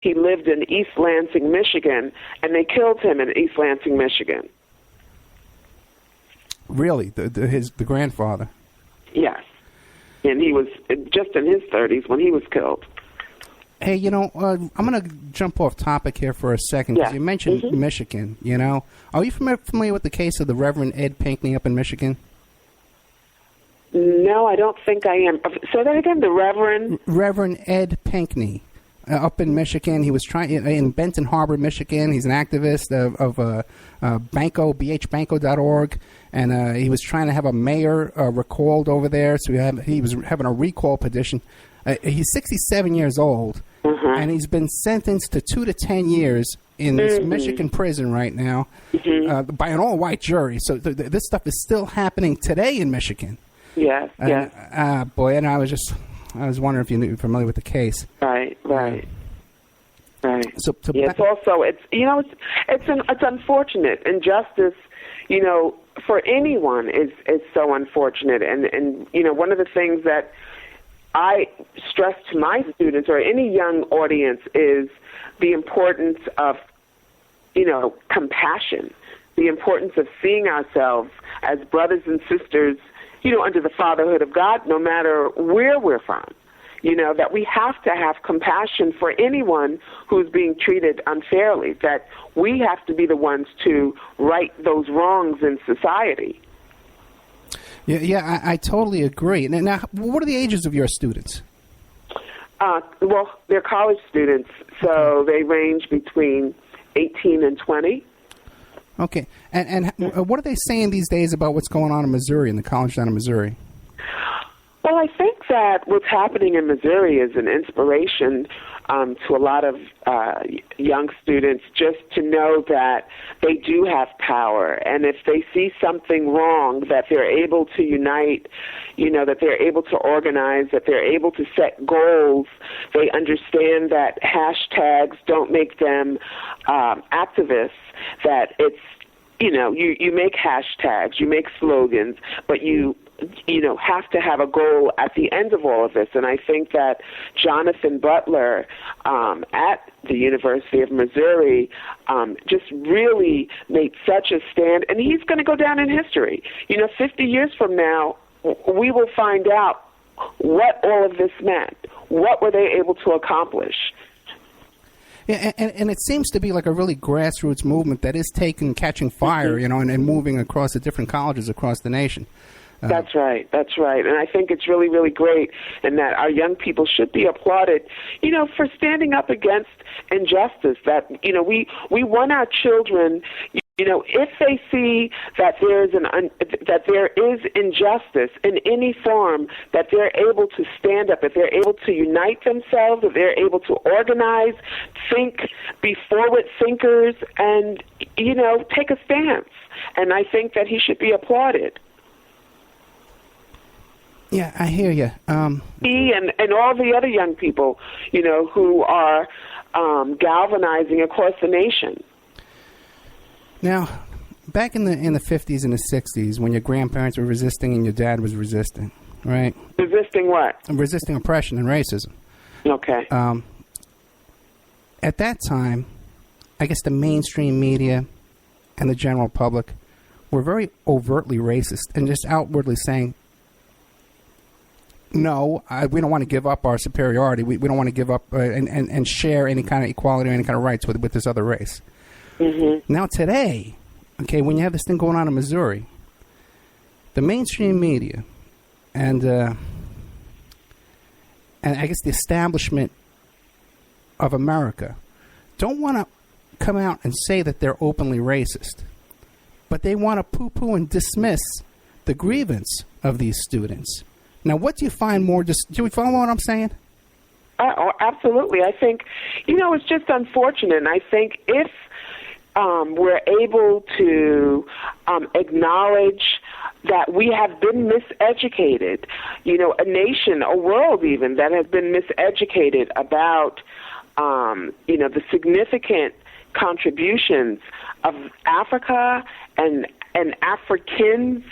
He lived in East Lansing, Michigan, and they killed him in East Lansing, Michigan. Really? The grandfather? Yes. And he was just in his 30s when he was killed. Hey, I'm going to jump off topic here for a second, because you mentioned Michigan, Are you familiar with the case of the Reverend Ed Pinkney up in Michigan? No, I don't think I am. Say that again, the Reverend Ed Pinkney. Up in Michigan, he was in Benton Harbor, Michigan. He's an activist of Banco, bhbanco.org, and he was trying to have a mayor recalled over there. So he was having a recall petition. He's 67 years old, and he's been sentenced to 2 to 10 years in this Michigan prison right now by an all-white jury. So this stuff is still happening today in Michigan. Yes, yes. Boy, and I was wondering if you're familiar with the case. Right. So it's also it's unfortunate. Injustice, for anyone is so unfortunate. And one of the things that I stress to my students or any young audience is the importance of compassion, the importance of seeing ourselves as brothers and sisters, under the fatherhood of God, no matter where we're from. That we have to have compassion for anyone who's being treated unfairly, that we have to be the ones to right those wrongs in society. Yeah, I totally agree. Now, what are the ages of your students? Well, they're college students, so they range between 18 and 20. Okay. And what are they saying these days about what's going on in Missouri, in the college down in Missouri? Well, I think that what's happening in Missouri is an inspiration to a lot of young students, just to know that they do have power, and if they see something wrong, that they're able to unite, that they're able to organize, that they're able to set goals. They understand that hashtags don't make them activists, that it's, you make hashtags, you make slogans, but you have to have a goal at the end of all of this. And I think that Jonathan Butler at the University of Missouri just really made such a stand, and he's going to go down in history. 50 years from now, we will find out what all of this meant. What were they able to accomplish? Yeah, and it seems to be like a really grassroots movement that is catching fire, and moving across the different colleges across the nation. That's right. And I think it's really, really great, and that our young people should be applauded, for standing up against injustice. That, we want our children, if they see that that there is injustice in any form, that they're able to stand up, that they're able to unite themselves, that they're able to organize, think, be forward thinkers, and, take a stance. And I think that he should be applauded. Yeah, I hear you. He and all the other young people, who are galvanizing across the nation. Now, back in the 50s and the 60s, when your grandparents were resisting and your dad was resisting, right? Resisting what? Resisting oppression and racism. Okay. At that time, I guess the mainstream media and the general public were very overtly racist and just outwardly saying, no, we don't want to give up our superiority. We don't want to give up and share any kind of equality or any kind of rights with this other race. Mm-hmm. Now today, okay, when you have this thing going on in Missouri, the mainstream media and I guess the establishment of America don't want to come out and say that they're openly racist, but they want to poo-poo and dismiss the grievance of these students. Now, what do you find more? Do you follow what I'm saying? Oh, absolutely. I think, it's just unfortunate. And I think if we're able to acknowledge that we have been miseducated, a nation, a world even, that has been miseducated about, the significant contributions of Africa and and Africans,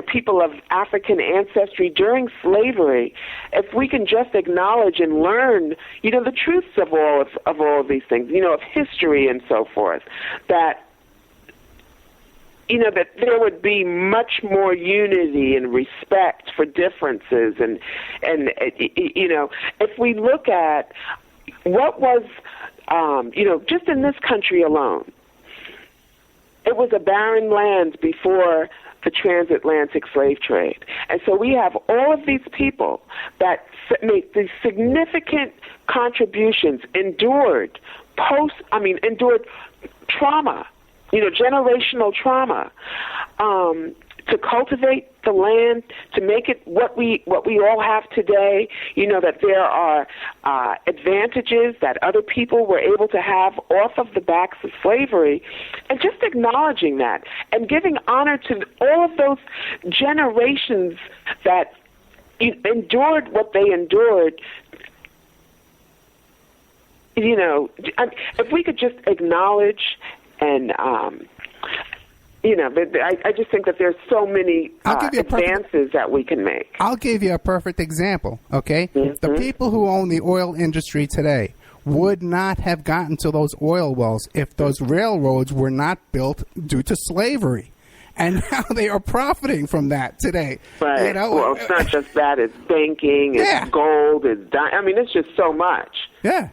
people of African ancestry during slavery, if we can just acknowledge and learn, the truths of all of these things, of history and so forth, that that there would be much more unity and respect for differences, and if we look at what was, just in this country alone, it was a barren land before the transatlantic slave trade. And so we have all of these people that make these significant contributions, endured trauma, generational trauma, to cultivate the land, to make it what we all have today, that there are advantages that other people were able to have off of the backs of slavery, and just acknowledging that and giving honor to all of those generations that endured what they endured. If we could just acknowledge and I just think that there's so many advances that we can make. I'll give you a perfect example, okay? Mm-hmm. The people who own the oil industry today would not have gotten to those oil wells if those railroads were not built due to slavery. And now they are profiting from that today. Right. Well, it's not just that. It's banking, it's gold, it's just so much. Yeah.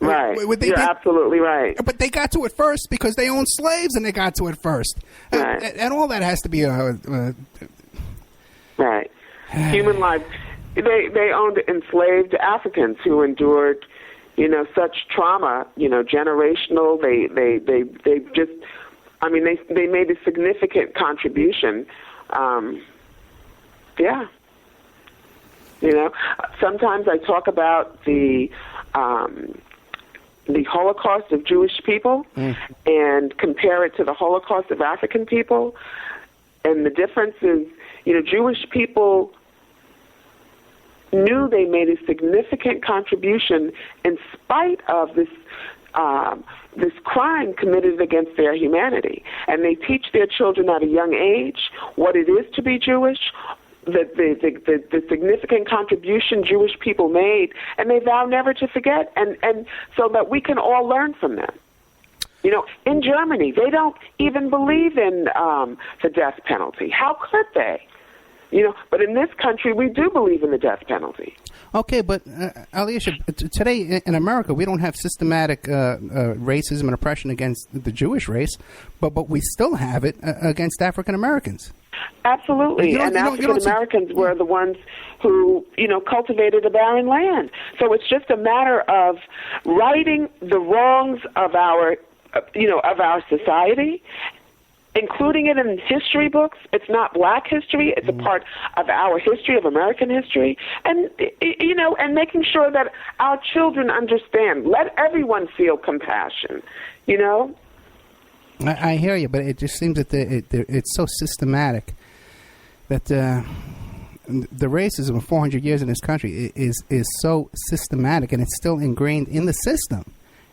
Right. You're absolutely right. But they got to it first because they owned slaves, and they got to it first. Right. And all that has to be right. Human life. They owned enslaved Africans who endured, such trauma, generational. They just, they made a significant contribution. Sometimes I talk about the Holocaust of Jewish people and compare it to the Holocaust of African people. And the difference is, Jewish people knew they made a significant contribution in spite of this crime committed against their humanity. And they teach their children at a young age what it is to be Jewish, the significant contribution Jewish people made, and they vow never to forget, and so that we can all learn from them. In Germany, they don't even believe in the death penalty. How could they? But in this country, we do believe in the death penalty. Okay, but ILYASAH, today in America, we don't have systematic racism and oppression against the Jewish race, but we still have it against African Americans. Absolutely, and African Americans were the ones who, cultivated a barren land. So it's just a matter of righting the wrongs of our society, including it in history books. It's not black history. It's a part of our history, of American history. And, and making sure that our children understand. Let everyone feel compassion, I hear you, but it just seems that it's so systematic that the racism of 400 years in this country is so systematic, and it's still ingrained in the system.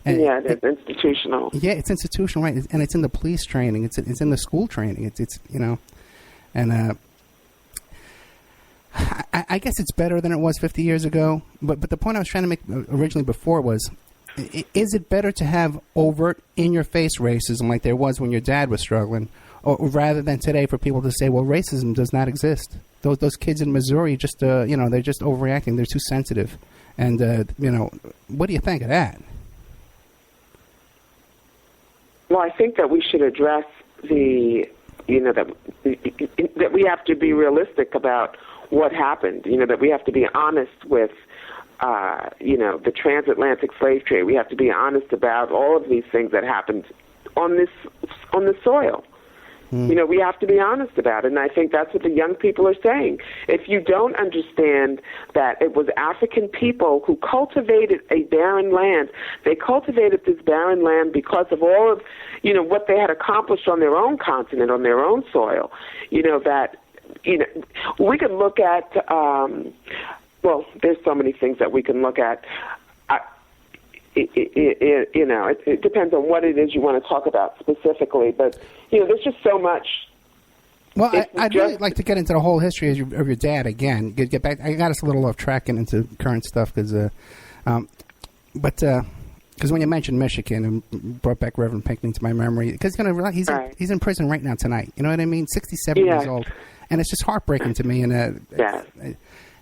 And it's institutional. Yeah, it's institutional, right? And it's in the police training. It's in the school training. And I guess it's better than it was 50 years ago. But the point I was trying to make originally before was, is it better to have overt, in-your-face racism like there was when your dad was struggling, or rather than today for people to say, well, racism does not exist? Those kids in Missouri just, they're just overreacting. They're too sensitive. And, what do you think of that? Well, I think that we should address that we have to be realistic about what happened, that we have to be honest with, the transatlantic slave trade. We have to be honest about all of these things that happened on the soil. We have to be honest about it, and I think that's what the young people are saying. If you don't understand that it was African people who cultivated a barren land, they cultivated this barren land because of all of, what they had accomplished on their own continent, on their own soil, we could look at, there's so many things that we can look at. It depends on what it is you want to talk about specifically, but there's just so much Well, I'd really like to get into the whole history of your dad again. Get back. I got us a little off track and into current stuff because when you mentioned Michigan and brought back Reverend Pinckney to my memory, because he's in prison right now tonight. You know what I mean? 67 years old, and it's just heartbreaking to me. And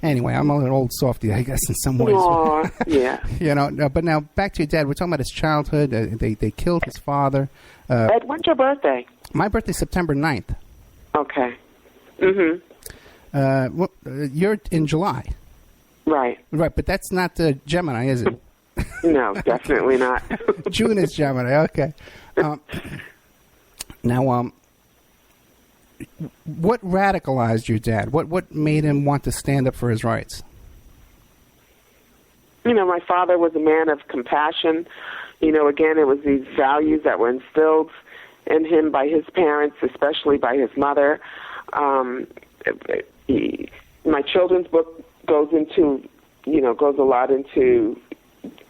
anyway, I'm an old softy, I guess, in some ways. Aww, yeah. You know, but now back to your dad. We're talking about his childhood. They killed his father. Ed, when's your birthday? My birthday's September 9th. Okay. You're in July. Right. Right, but that's not Gemini, is it? No, definitely not. June is Gemini. Okay. Now, what radicalized your dad? What made him want to stand up for his rights? You know, my father was a man of compassion. You know, again, it was these values that were instilled in him by his parents, especially by his mother. My children's book goes a lot into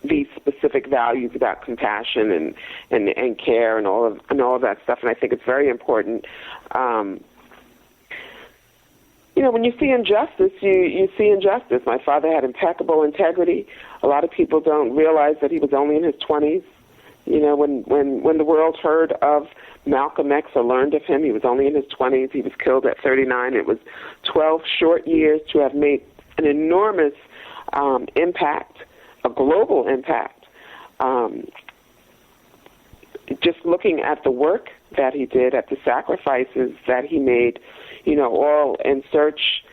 these specific values about compassion and care and all of that stuff, and I think it's very important. You know, when you see injustice, you see injustice. My father had impeccable integrity. A lot of people don't realize that he was only in his 20s. You know, when the world heard of Malcolm X or learned of him, he was only in his 20s. He was killed at 39. It was 12 short years to have made an enormous impact, a global impact. Just looking at the work that he did, at the sacrifices that he made, you know, all in search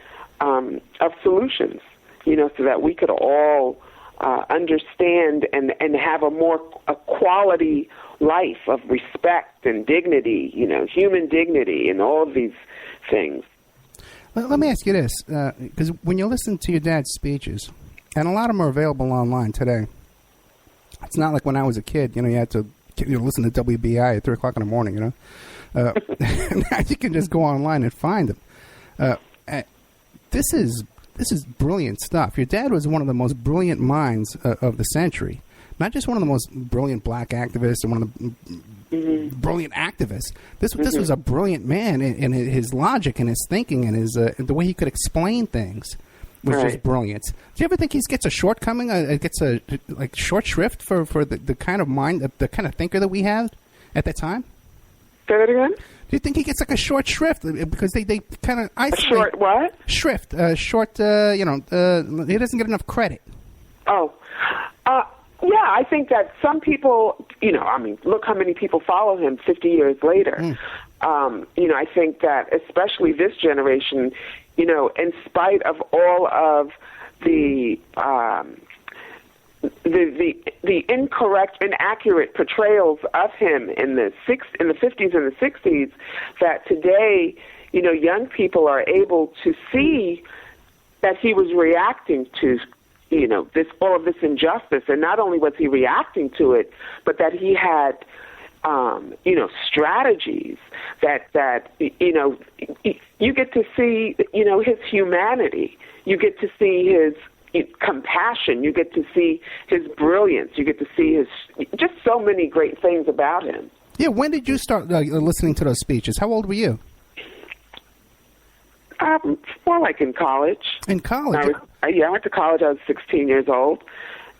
of solutions, you know, so that we could all understand and have a quality life of respect and dignity, you know, human dignity and all of these things. Let me ask you this, because when you listen to your dad's speeches, and a lot of them are available online today, it's not like when I was a kid, you know, you had to listen to WBI at 3 o'clock in the morning, you know. Now you can just go online and find them. This is brilliant stuff. Your dad was one of the most brilliant minds of the century. Not just one of the most brilliant black activists and one of the brilliant activists. This was a brilliant man in his logic and his thinking and his the way he could explain things was just brilliant. Do you ever think he gets a shortcoming? Gets a short shrift for the kind of mind, the kind of thinker that we had at that time? Say that again? Do you think he gets like a short shrift because they kind of isolate? A short what? Shrift. Short. He doesn't get enough credit. Oh. Yeah, I think that some people, you know, I mean, look how many people follow him 50 years later. You know, I think that especially this generation, you know, in spite of all of the incorrect, inaccurate portrayals of him in the 50s and the 60s, that today, you know, young people are able to see that he was reacting to, you know, all of this injustice, and not only was he reacting to it, but that he had, you know, strategies that you know, you get to see, you know, his humanity, you get to see his compassion, you get to see his brilliance, you get to see his just so many great things about him. Yeah, when did you start listening to those speeches? How old were you? Well, like in college. In college? I went to college. I was 16 years old.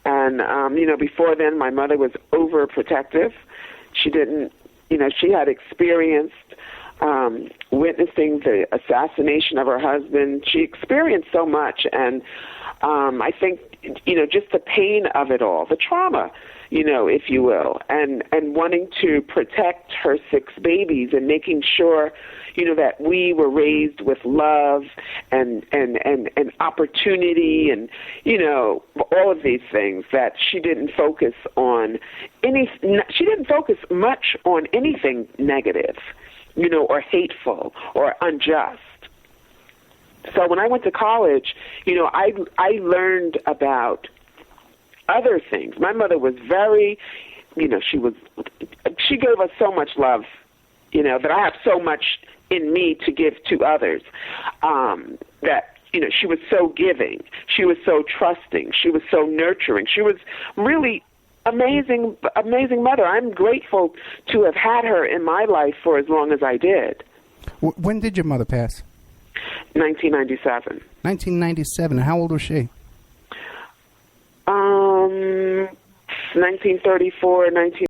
And, you know, before then, my mother was overprotective. She didn't, you know, she had experienced witnessing the assassination of her husband. She experienced so much. And I think, you know, just the pain of it all, the trauma, you know, if you will, and wanting to protect her 6 babies and making sure, you know, that we were raised with love and opportunity and, you know, all of these things, that she didn't focus much on anything negative, you know, or hateful or unjust. So when I went to college, you know, I learned about other things. My mother was very, you know, she gave us so much love, you know, that I have so much in me to give to others, that, you know, she was so giving. She was so trusting. She was so nurturing. She was really amazing mother. I'm grateful to have had her in my life for as long as I did. When did your mother pass? 1997. 1997. How old was she? 1934, 19.